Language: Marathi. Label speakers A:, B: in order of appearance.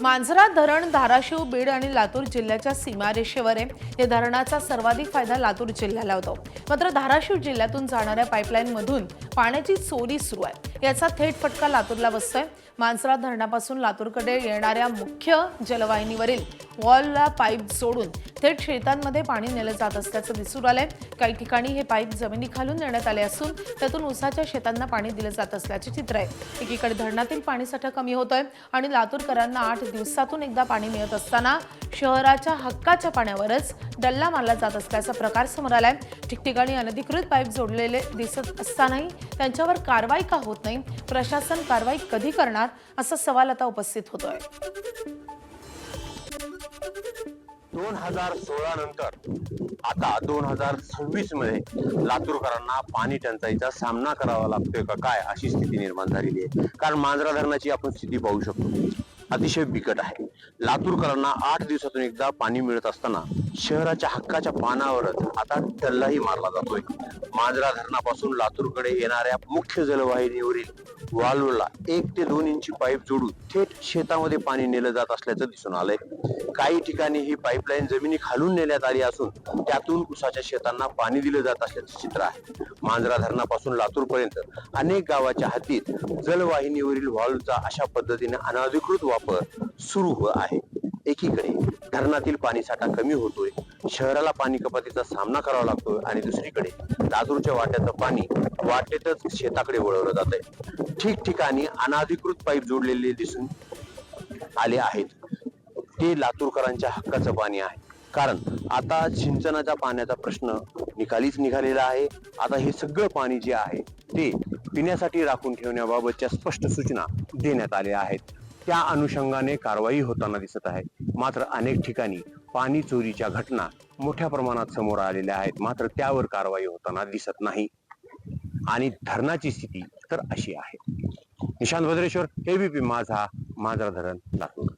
A: मांजरा धरण धाराशिव, बीड आणि लातूर जिल्ह्याच्या सीमारेषेवर आहे। या धरणाचा सर्वाधिक फायदा लातूर जिल्ह्याला होतो। मात्र धाराशिव जिल्ह्यातून जाणाऱ्या पाईपलाईन मधून पाण्याची चोरी सुरू आहे। याचा थेट फटका लातूरला बसतोय। मांजरा धरणापासून लातूरकडे येणाऱ्या मुख्य जलवाहिनीवरील वॉलला पाईप जोडून थेट शेतांमध्ये पाणी नेलं जात असल्याचं दिसून आलंय। काही ठिकाणी हे पाईप जमिनीखालून नेण्यात आले असून त्यातून ऊसाच्या शेतांना पाणी दिलं जात असल्याचे चित्र आहे। एकीकडे धरणातील पाणीसाठा कमी होतोय आणि लातूरकरांना 8 दिवसातून एकदा पाणी मिळत असताना शहराच्या हक्काच्या पाण्यावरच डल्ला मारला जात असल्याचा प्रकार समोर आलाय। ठिकठिकाणी अनधिकृत पाईप जोडलेले दिसत असतानाही त्यांच्यावर कारवाई का होत नाही? प्रशासन कारवाई कधी करणार असा सवाल आता उपस्थित होतोय।
B: 2016 नंतर आता 2026 मध्ये लातूरकरांना पाणी टंचाईचा सामना करावा लागतोय का काय अशी स्थिती निर्माण झालेली आहे। कारण मांजरा धरणाची आपण स्थिती पाहू शकतो, अतिशय बिकट आहे। लातूरकरांना 8 दिवसातून एकदा पाणी मिळत असताना शहराच्या हक्काच्या पाण्यावरच आता टल्लाही मारला जातोय। मांजरा धरणापासून लातूरकडे येणाऱ्या मुख्य जलवाहिनीवरील वाल्वला 1 ते 2 इंची पाईप जोडून थेट शेतामध्ये पाणी नेलं जात असल्याचं दिसून आलंय। काही ठिकाणी ही पाईपलाईन जमिनी खालून नेण्यात आली असून त्यातून ऊसाच्या शेतांना पाणी दिलं जात असल्याचं चित्र आहे। मांजरा धरणापासून लातूरपर्यंत अनेक गावाच्या हद्दीत जलवाहिनीवरील व्हॉल्वचा अशा पद्धतीने अनधिकृत वापर सुरू आहे। एकीकडे धरणातील पाणीसाठा कमी होतोय, शहराला पाणी कपातीचा सामना करावा लागतोय आणि दुसरीकडे लातूरच्या वाट्याचं पाणी वाटेतच शेताकडे वळवलं जात आहे। ठिकठिकाणी अनधिकृत पाईप जोडलेले दिसून आले आहेत। ते लातूरकरांच्या हक्काचं पाणी आहे। कारण आता सिंचनाच्या पाण्याचा प्रश्न निकालीच निघालेला आहे। आता हे सगळं पाणी जे आहे ते पिण्यासाठी राखून ठेवण्याबाबतच्या स्पष्ट सूचना देण्यात आल्या आहेत। त्या अनुषंगाने कारवाई होताना दिसत आहे। मात्र अनेक ठिकाणी पाणी चोरीच्या घटना मोठ्या प्रमाणात समोर आलेल्या आहेत, मात्र त्यावर कारवाई होताना दिसत नाही। आणि धरणाची स्थिती तर अशी आहे। निशांत भद्रेश्वर, एबीपी माझा, मांजरा धरण, लातूर।